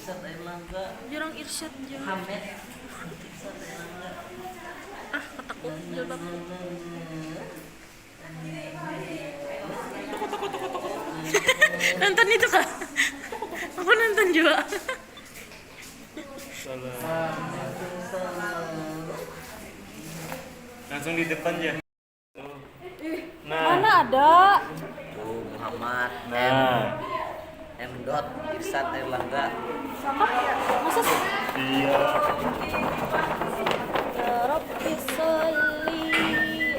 Irsad Airlangga. Jurang Irsyad juga. Hamed. Irsad Airlangga. Ah, ketakut jilbab. Nonton itu kah? Aku nonton juga. Langsung di depan ya. Nah. Mana ada? Tuh Muhammad Nah. M. Irsad Airlangga. Masa sih? Iya. Ya Rabbi sholli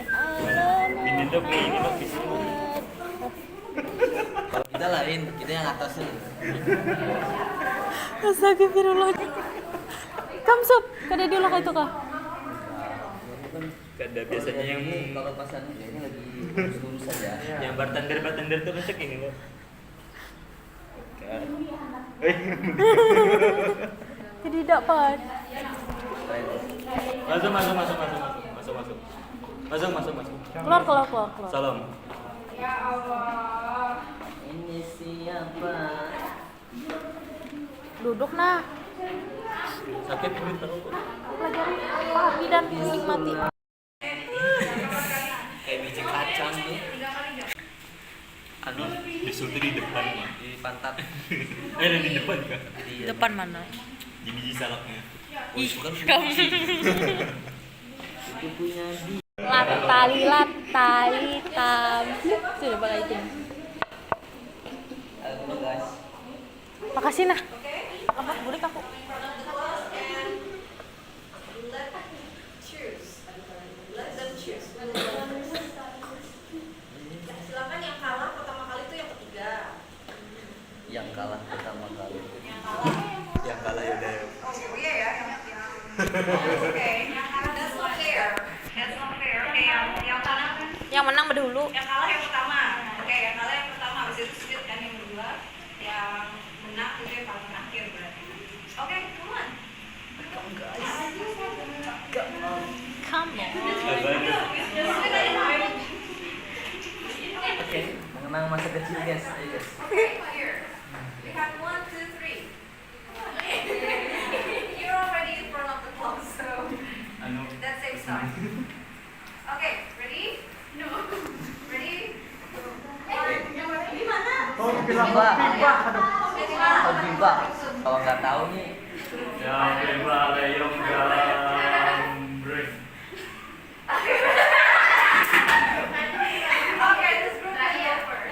ala Ini dok nih, ini dok bisa. Muhammad. Kalau kita lain, kita yang atasnya. Astagfirullah. Kamsup, kada dulu kayak itu kah? Ada biasanya yang Kalau pas anu ya, ini lagi lurus aja. yang bartender tuh ngecek ini loh. Jadi dapat. Masuk. Keluar. Salam. Ya Allah. Ini siapa? Duduk nah. Sakit ini tahu. Pelajari, pahami dan nikmati. Kayak biji kacang tuh. Anu disulti di depan ya. Di pantat. Di depan kan. Di Depan mana? Di biji salaknya. Oh, itu kan Kamu. itu punya di. Latali tam. Sudah bakal itu. Halo guys. Makasih nah. Apa boleh aku? Silakan yang kalah pertama kali itu yang ketiga. Yang kalah pertama kali. Yang kalah ya udah. Oh iya ya, Oke, yang kalah that's not fair. That's not fair. Oke, yang kalah Yang menang berdahulu. yang kalah yang pertama. Oke, yang kalah yang pertama habis itu split kan yang kedua. Yang menang itu yang paling akhir berarti. Oke, come on. Come on. Oke, mengenang masa kecil guys. Ayo guys. Okay, here. We have 1, 2, 3. You're already in front of the clock, so Anu. that saves time. Okay, ready? No. Ready? Di mana? Viva. Kalau nggak tahu nih, Yang lima layong gambreng. Okay, this group will go first.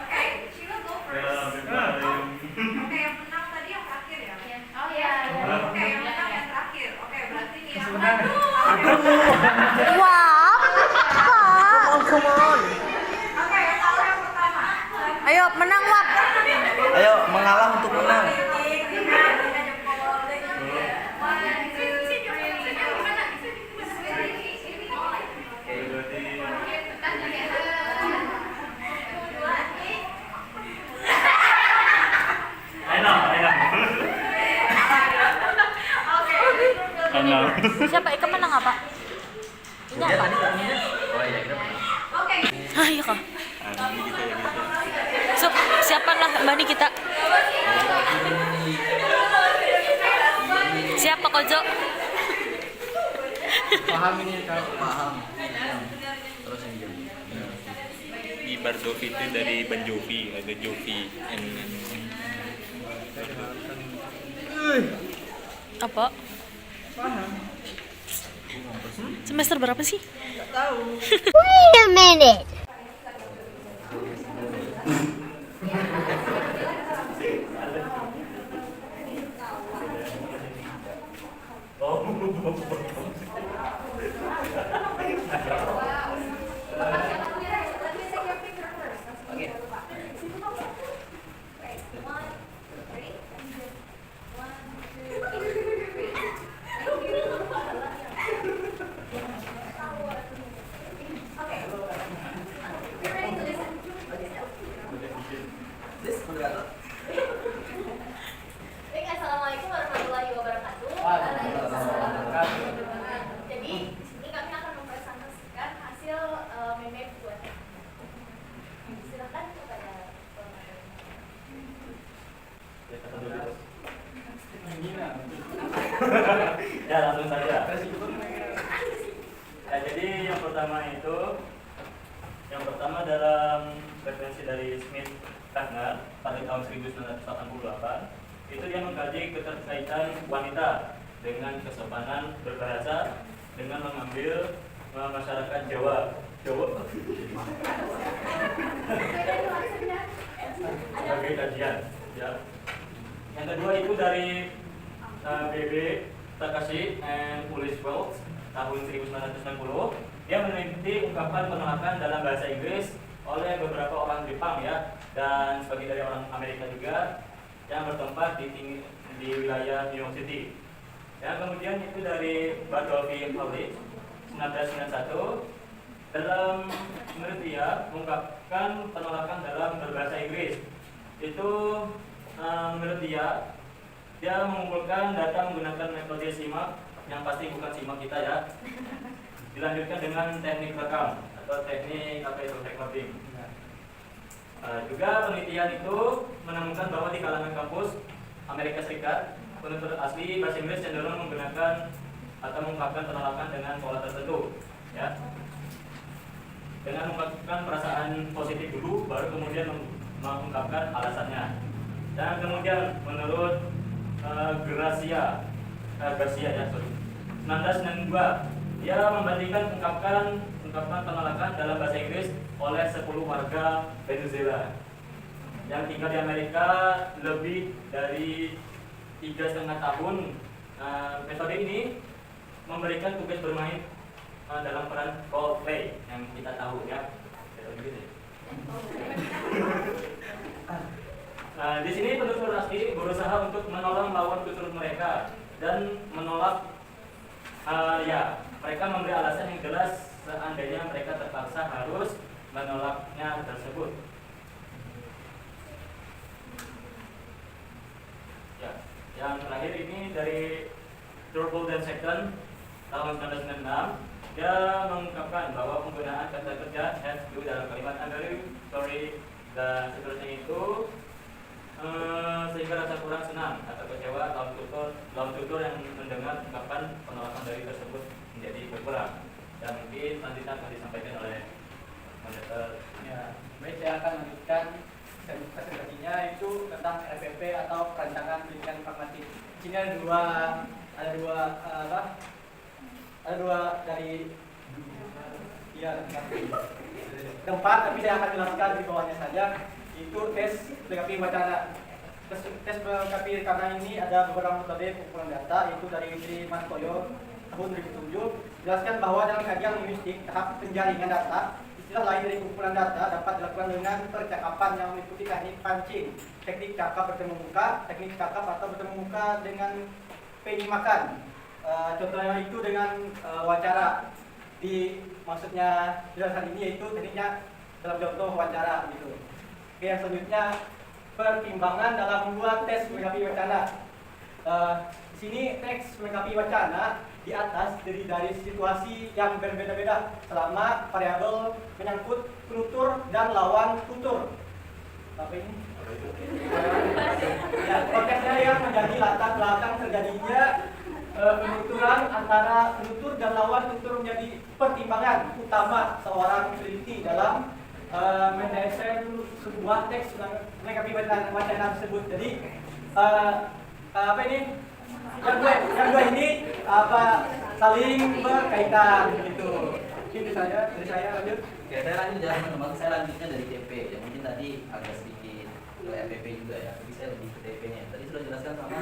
Okay, Sheila go first. Yang lima layong. Oke, yang menang tadi yang terakhir ya? Oh iya. Oke, yang menang yang terakhir. Oke, berarti nih yang menang. Wow. come on. Oke, yang kalah yang pertama. Ayo menang Wap. Ayo mengalah untuk menang. Enak. Siapa Eka menang apa? Ini Dia apa? tadi katanya. Oh iya, kita menang. Ah iya kah? Ini kita yang kita. So, siapa lah Mbak kita? Siapa Kojo? Paham ini kan? Paham. Terus yang jam. Di Bar Jovi itu dari Ban Jovi, ada Jovi and Apa? Semester berapa sih? Wait a minute. Assalamualaikum warahmatullahi wabarakatuh. Waalaikumsalam. Ya langsung saja. Ya, jadi yang pertama dalam referensi dari Smith Turner pada tahun 1988 itu dia mengkaji keterkaitan wanita dengan kesopanan berbahasa dengan mengambil masyarakat Jawa sebagai kajian. Ya. Yang kedua itu dari B.B. Takashi and Ulysses Wells tahun 1990. Dia meneliti ungkapan penolakan dalam bahasa Inggris oleh beberapa orang Jepang ya, dan sebagian dari orang Amerika juga yang bertempat di wilayah New York City. Yang kemudian itu dari Bartleby Howlett 1991 dalam menurut dia mengungkapkan penolakan dalam berbahasa Inggris. Itu menurut dia mengumpulkan data menggunakan metode simak, yang pasti bukan simak kita ya. Dilanjutkan dengan teknik rekam atau teknik recording. Juga penelitian itu menemukan bahwa di kalangan kampus Amerika Serikat, penutur asli bahasa Inggris cenderung menggunakan atau mengungkapkan penolakan dengan pola tertentu, ya. Dengan mengungkapkan perasaan positif dulu, baru kemudian mengungkapkan alasannya. Dan kemudian menurut Garcia ya, 1992, dia membandingkan ungkapan penolakan dalam bahasa Inggris oleh 10 warga Venezuela yang tinggal di Amerika lebih dari 3,5 tahun. Metode ini memberikan tugas bermain dalam peran role play yang kita tahu ya. Di sini penutur asli berusaha untuk menolong lawan tutur mereka dan menolak mereka memberi alasan yang jelas seandainya mereka terpaksa harus menolaknya tersebut. Ya, yang terakhir ini dari Turbo dan Second tahun 1996. Dia mengungkapkan bahwa penggunaan kata kerja have to dalam kalimat I'm sorry dan seterusnya itu sehingga rasa kurang senang atau kecewa lawan tutur yang mendengar ungkapan penolakan dari tersebut menjadi berkurang. Dan mungkin selanjutnya akan disampaikan oleh moderator. Ya, baik, saya akan lanjutkan presentasinya itu tentang RPP atau perancangan pendidikan pragmatik. Di sini ada dua dari tempat, tapi saya akan jelaskan di bawahnya saja. Itu tes melengkapi wacana. Tes melengkapi karena ini ada beberapa metode pengumpulan data, yaitu dari Sri Mastoyo tahun 2007. Jelaskan bahwa dalam kajian linguistik tahap penjaringan data, istilah lain dari pengumpulan data dapat dilakukan dengan percakapan yang meliputi teknik pancing, teknik cakap bertemu muka, teknik cakap atau bertemu muka dengan penyimakan. Contohnya itu dengan wawancara. Maksudnya jelasan ini yaitu tekniknya dalam contoh wawancara gitu. Oke, yang selanjutnya pertimbangan dalam membuat tes melengkapi wacana. Di sini teks melengkapi wacana di atas terdiri dari situasi yang berbeda-beda selama variabel menyangkut penutur dan lawan tutur. Apa ini? Ya, konteksnya yang menjadi latar belakang terjadinya penuturan antara penutur dan lawan tutur menjadi pertimbangan utama seorang peneliti dalam mendesain sebuah teks melengkapi wacana tersebut. Jadi apa ini? Yang dua ini saling berkaitan gitu. Ini dari saya lanjut. Oke, saya lanjut ya teman-teman. Saya lanjutnya dari TP. Ya mungkin tadi agak sedikit ke RPP juga ya. Tapi saya lebih ke TP-nya. Tadi sudah jelaskan sama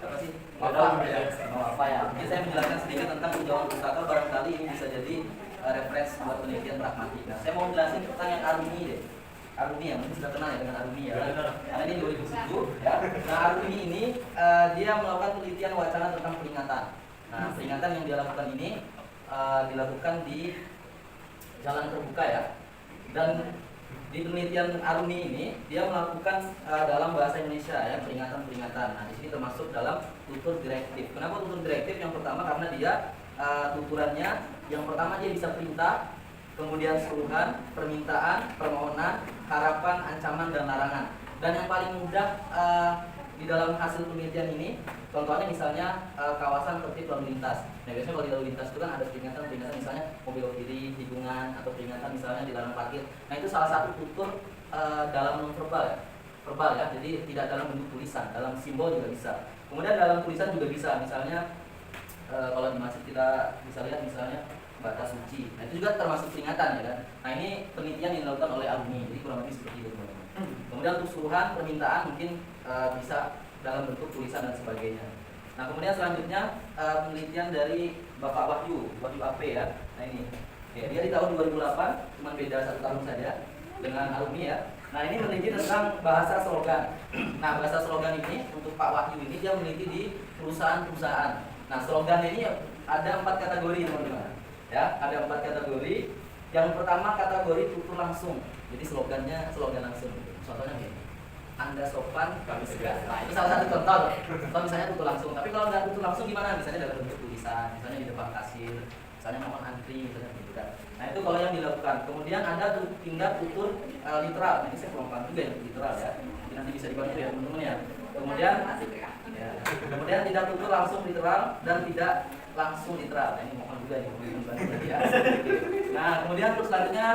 apa sih? Apa ya? Mungkin saya menjelaskan sedikit tentang penjauhan pustaka, barangkali ini bisa jadi referensi buat penelitian pragmatik. Nah, saya mau jelasin tentang yang Arumi deh. Arumi ya, mungkin sudah kenal ya dengan Arumi ya. Karena ini 2007 ya. Nah, Arumi ini dia melakukan penelitian wacana tentang peringatan. Nah, peringatan yang dia lakukan ini dilakukan di jalan terbuka ya. Dan di penelitian Arumi ini dia melakukan dalam bahasa Indonesia ya, peringatan-peringatan. Nah, di sini termasuk dalam tutur direktif. Kenapa tutur direktif? Yang pertama karena dia tuturannya yang pertama dia bisa perintah, kemudian suruhan, permintaan, permohonan, harapan, ancaman dan larangan. Dan yang paling mudah di dalam hasil penelitian ini, contohnya misalnya kawasan tertib lalu lintas. Nah biasanya kalau di lalu lintas itu kan ada peringatan misalnya mobil kiri, tikungan, atau peringatan misalnya dilarang parkir. Nah itu salah satu tutur dalam non-verbal ya, verbal ya. Jadi tidak dalam bentuk tulisan, dalam simbol juga bisa. Kemudian dalam tulisan juga bisa, misalnya kalau di masjid kita bisa lihat misalnya batas suci. Nah itu juga termasuk peringatan ya kan. Nah ini penelitian yang dilakukan oleh alumni, jadi kurang lebih seperti itu teman-teman. Kemudian untuk suruhan permintaan mungkin bisa dalam bentuk tulisan dan sebagainya. Nah kemudian selanjutnya penelitian dari Bapak Wahyu AP ya. Nah ini ya, dia di tahun 2008, cuma beda 1 tahun saja dengan alumni ya. Nah ini meneliti tentang bahasa slogan. Nah bahasa slogan ini untuk Pak Wahyu ini dia meneliti di perusahaan-perusahaan. Nah slogan ini ada 4 kategori teman-teman. Ya, ada 4 kategori. Yang pertama kategori tutur langsung. Jadi slogannya slogan langsung. Contohnya gini, Anda sopan, kami segar. Nah itu salah satu contoh. Kalau misalnya tutur langsung. Tapi kalau nggak tutur langsung gimana? Misalnya dalam bentuk tulisan, misalnya di depan kasir, misalnya nomor antri, misalnya gitu kan. Nah itu kalau yang dilakukan. Kemudian ada tindak tutur literal. Nah, ini saya kurang paham juga yang literal ya. Jadi nanti bisa dibantu ya teman-teman ya. Kemudian kemudian tidak tutur langsung literal dan tidak langsung literal. Nah ini mohon juga nih ya. Nah kemudian terus selanjutnya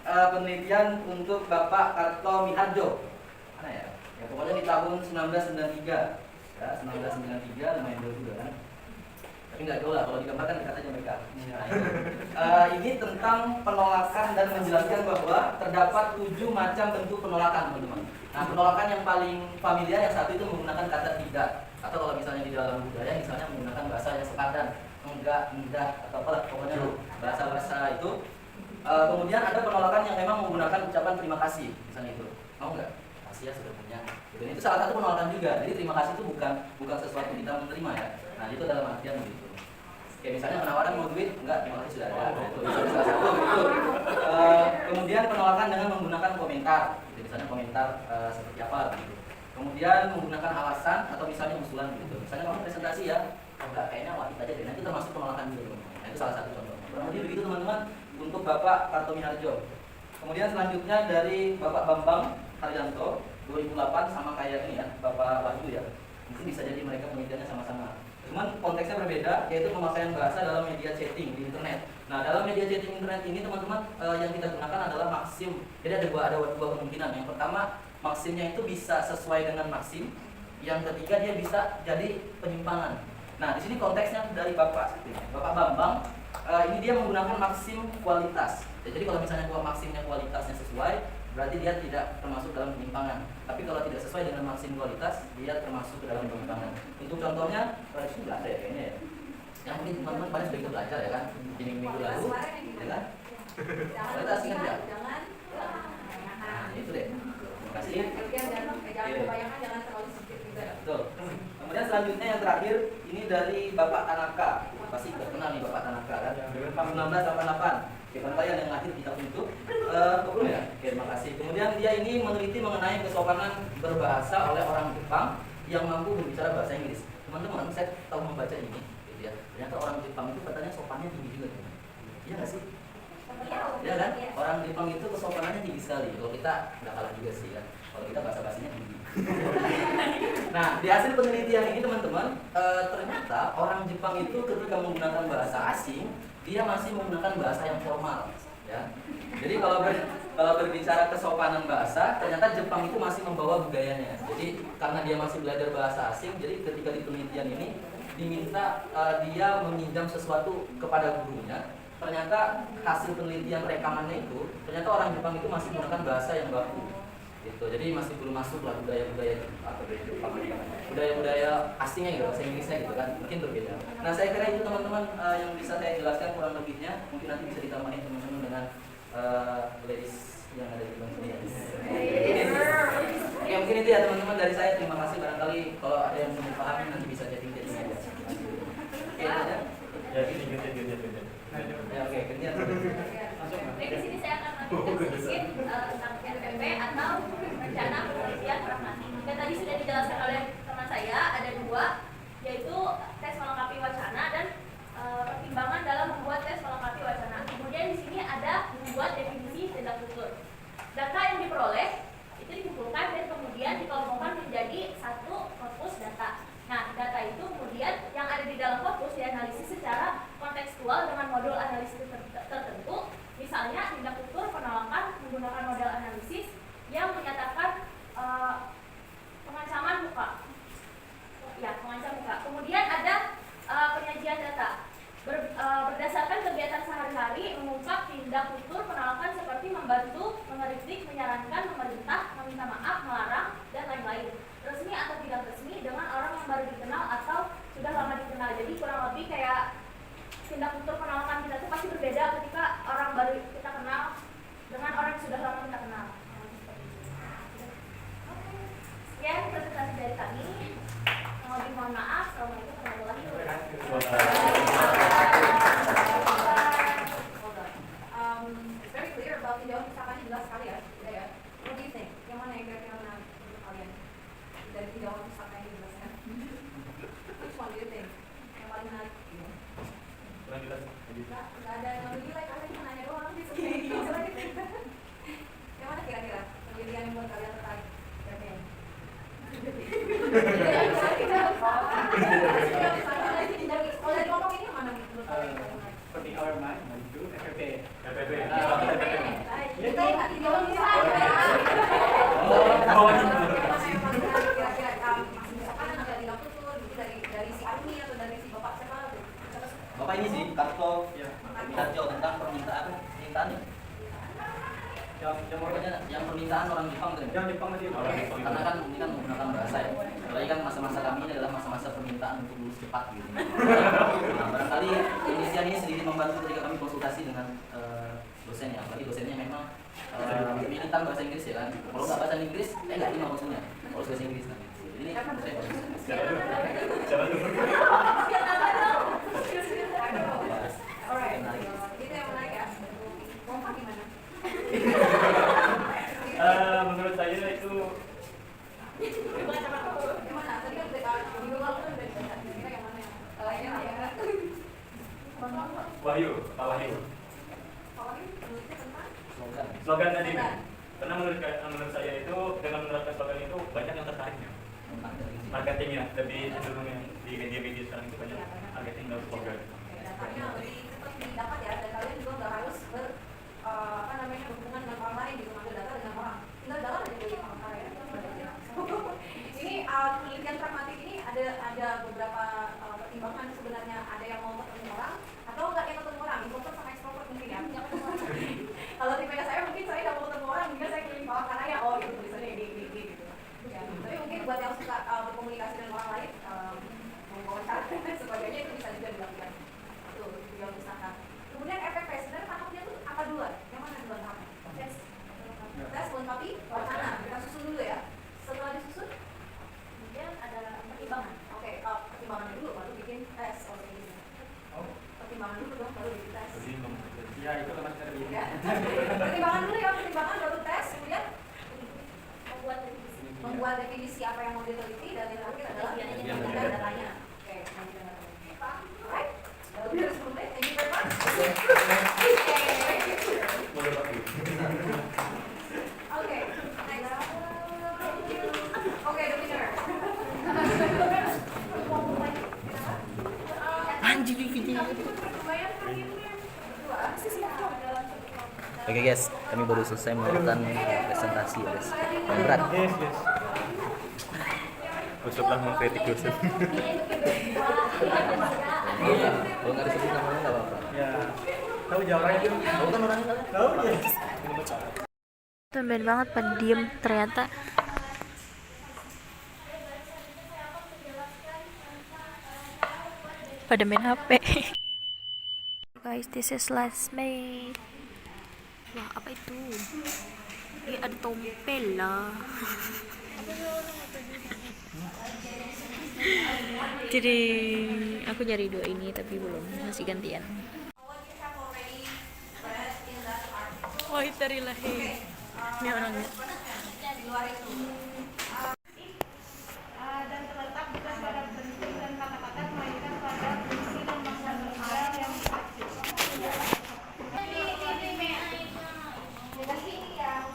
penelitian untuk Bapak Karto Miharjo. Mana ya? Ya pokoknya di tahun 1993. Ya 1993 lumayan jauh juga kan. Tapi nggak jauh lah, kalau digambarkan dekat aja mereka. Nah, ini tentang penolakan dan menjelaskan bahwa terdapat 7 macam bentuk penolakan teman-teman. Nah penolakan yang paling familiar yang satu itu menggunakan kata tidak. Atau kalau misalnya di dalam budaya misalnya menggunakan bahasa yang sepadan, enggak, atau apa, pokoknya bahasa-bahasa itu. Kemudian ada penolakan yang memang menggunakan ucapan terima kasih, misalnya itu. Mau nggak? Kasih ya sudah punya. Gitu. Itu salah satu penolakan juga. Jadi terima kasih itu bukan sesuatu kita menerima ya. Nah itu dalam artian begitu. Kayak misalnya penawaran mau duit, enggak, terima kasih sudah ada. Itu salah satu. Itu. Kemudian penolakan dengan menggunakan komentar. Jadi misalnya komentar seperti apa gitu. Kemudian menggunakan alasan atau misalnya usulan gitu. Misalnya kamu presentasi ya, enggak, kayaknya wajib aja deh. Nah itu termasuk penolakan juga. Nah itu salah satu contoh. Kurang lebih begitu teman-teman untuk Bapak Karto Miharjo. Kemudian selanjutnya dari Bapak Bambang Haryanto 2008 sama kayak ini ya, Bapak Wahyu ya. Mungkin bisa jadi mereka penelitiannya sama-sama. Cuman konteksnya berbeda, yaitu pemakaian bahasa dalam media chatting di internet. Nah dalam media chatting internet ini teman-teman yang kita gunakan adalah maksim. Jadi ada dua kemungkinan. Yang pertama maksimnya itu bisa sesuai dengan maksim. Yang ketiga dia bisa jadi penyimpangan. Nah di sini konteksnya dari Bapak Bambang. Ini dia menggunakan maksim kualitas. Jadi kalau misalnya maksimnya kualitasnya sesuai, berarti dia tidak termasuk dalam penyimpangan. Tapi kalau tidak sesuai dengan maksim kualitas, dia termasuk ke dalam penyimpangan. Untuk contohnya, di sini nggak ada ya kayaknya ya. Yang mungkin teman-teman pada sudah ikut belajar ya kan, di minggu lalu, ya kan? Kualitas ingat ya? Nah itu deh. Terima kasih. Betul. Kemudian selanjutnya yang terakhir ini dari Bapak Tanaka. Pasti terkenal nih Bapak Tanaka kan. 1988. Kalian yang lahir di tahun itu, belum ya? Oke, terima kasih. Kemudian dia ini meneliti mengenai kesopanan berbahasa oleh orang Jepang yang mampu berbicara bahasa Inggris. Teman-teman, saya tahu membaca ini, gitu ya. Ternyata orang Jepang itu katanya sopannya tinggi juga, teman. Iya nggak sih? Iya kan? Orang Jepang itu kesopanannya tinggi sekali. Kalau kita nggak kalah juga sih ya. Kalau kita bahasa-bahasanya tinggi. Nah, di hasil penelitian ini teman-teman, ternyata orang Jepang itu ketika menggunakan bahasa asing, dia masih menggunakan bahasa yang formal, ya. Jadi kalau berbicara kesopanan bahasa, ternyata Jepang itu masih membawa budayanya. Jadi karena dia masih belajar bahasa asing, jadi ketika di penelitian ini diminta dia meminjam sesuatu kepada gurunya. Ternyata hasil penelitian rekamannya itu, ternyata orang Jepang itu masih menggunakan bahasa yang baku. Gitu. Jadi masih belum masuk lah budaya-budaya atau budaya-budaya asingnya gitu, bahasa Inggrisnya gitu kan, mungkin berbeda. Nah saya kira itu teman-teman yang bisa saya jelaskan kurang lebihnya. Mungkin nanti bisa ditambahin teman-teman dengan ladies yang ada di bawah sini. Ya mungkin itu ya teman-teman dari saya. Terima kasih, barangkali kalau ada yang belum paham nanti bisa chatting-chatting aja. Oke aja. Ya ini gantian. Ya oke, gantian. Di sini saya akan menjelaskan sedikit tentang RPP atau rencana penelitian orang mati. Dan tadi sudah dijelaskan oleh teman saya, ada 2, yaitu tes melengkapi wacana dan pertimbangan dalam membuat tes melengkapi wacana. Kemudian di sini ada membuat definisi tindak tutur. Data yang diperoleh itu dikumpulkan dan kemudian dikelompokkan menjadi 1 tindak kultur penolakan kita tuh pasti berbeda ketika orang baru kita kenal dengan orang yang sudah lama kita kenal. Sekian presentasi dari kami. Yang lebih mohon maaf. Assalamualaikum warahmatullahi It's very clear about tinjauan pustakaan jelas sekali ya. Ya. What do you think? Yang mana yang kira-kira menarik untuk kalian dari tinjauan pustaka yang dijelaskan? Which one do you think? Yang paling menarik? Kurang jelas. Nggak ada yang lebih like, kalian cuma nanya doang. Yang mana kira-kira penelitian yang buat kalian tertarik? Kalau dari kelompok ini yang mana menurut kalian? Seperti our mind menuju FPP. FPP. Kita nggak tinjauan pustaka. Kira-kira misalkan ada tindak kultur gitu dari si Armi atau dari si bapak siapa? Bapak ini sih Karto Ya. Harjo tentang permintaan nih. Yang Pokoknya yang permintaan orang Jepang kan. yang Jepang tadi. Karena kan ini kan menggunakan bahasa ya. Apalagi kan masa-masa kami ini adalah masa-masa permintaan untuk lulus cepat gitu. Nah, barangkali Indonesia ini sedikit membantu ketika kami konsultasi dengan dosennya. Apalagi dosennya memang militan bahasa Inggris ya kan. Kalau nggak bahasa Inggris, nggak terima maksudnya. Kalau bahasa Inggris nanti. Jadi ini saya Siapa tuh? Alright, itu yang menarik ya. Kompak gimana? Menurut saya itu Gimana? Tadi kan minggu lalu kan udah dibaca. Kira-kira yang mana yang lainnya ya? Wahyu, Pak Wahyu. Kalau ini menurutnya tentang Slogan tadi kan. Karena menurut saya itu dengan menerapkan slogan itu banyak yang tertariknya. Marketingnya lebih cenderung di media-media sekarang itu banyak marketing dan slogan. dampaknya lebih cepat didapat ya, dan kalian juga nggak harus berhubungan dengan orang lain gitu, ngambil data dengan orang, tinggal dalam aja dari orang ya. Ini penelitian pragmatik ini ada beberapa pertimbangan sebenarnya. Ada yang mau ketemu orang atau nggak yang ketemu orang, introvert sama extrovert mungkin ya. Kalau tipe saya mungkin saya nggak mau ketemu orang, mungkin saya keliling bawah karena ya gitu tulisannya di gitu. Ya, tapi mungkin buat yang suka berkomunikasi dengan orang lain, wawancara dan sebagainya itu bisa juga dilakukan. Itu yang pustaka. Kemudian FPP sebenarnya tahapnya tuh apa duluan? Yang mana duluan tahapnya? Tes melengkapi wacana. Kita susun dulu ya. Setelah disusun, kemudian ada pertimbangan. Oke, pertimbangan dulu baru bikin tes. Pertimbangan dulu dong baru bikin tes. Ya, itu kan masih terbiasa. Ya. Pertimbangan dulu ya, pertimbangan baru tes, kemudian membuat definisi apa yang mau diteliti, dan yang terakhir adalah mengumpulkan datanya. Oke, alright. Baru kita 10 menit. Thank you very much. Oke, next. Oke, the winner. Anjir video. Oke guys, kami baru selesai melakukan presentasi ya guys. Yang berat. Yes. Usuplah mengkritik dosen. Kalau nggak disebut namanya nggak apa-apa. Ya. Tahu jawabannya itu? Kamu kan orangnya kan? Tahu ya. Tumben banget pada diem ternyata. Pada main HP. Guys, this is last mate. Wah, apa itu? Ini ada tompel lah. Jadi aku nyari dua ini tapi belum, masih gantian. Wah, itu dari lahir. Ini orangnya. Dan terletak bukan pada bentuk dan kata-kata, melainkan pada fungsi dan makna verbal yang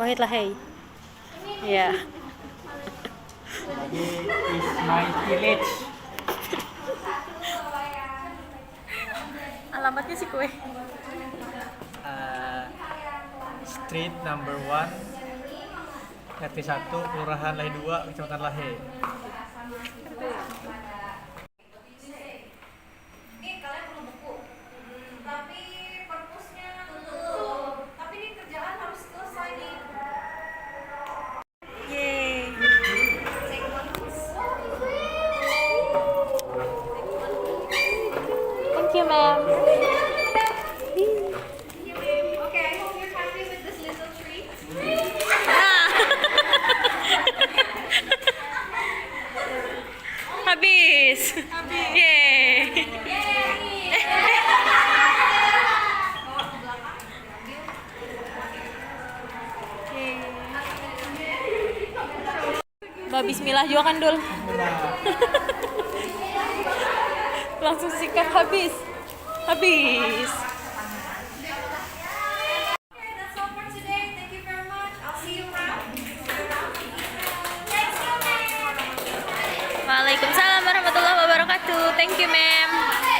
Wahid lahir. Ya. Lagi is my village. Alamatnya sih kue. Street number 1 RT 1 Kelurahan Lahe 2 Kecamatan Lahe. Ini kalian perlu buku, tapi purpose-nya tutup. Tapi ini kerjaan harus selesai nih. Yeay. Thank you, ma'am. bismillah juga kan, Dul? Langsung sikat habis. Habis. That's all for today. Thank you very much. I'll see you around. Waalaikumsalam warahmatullahi wabarakatuh. Thank you, ma'am.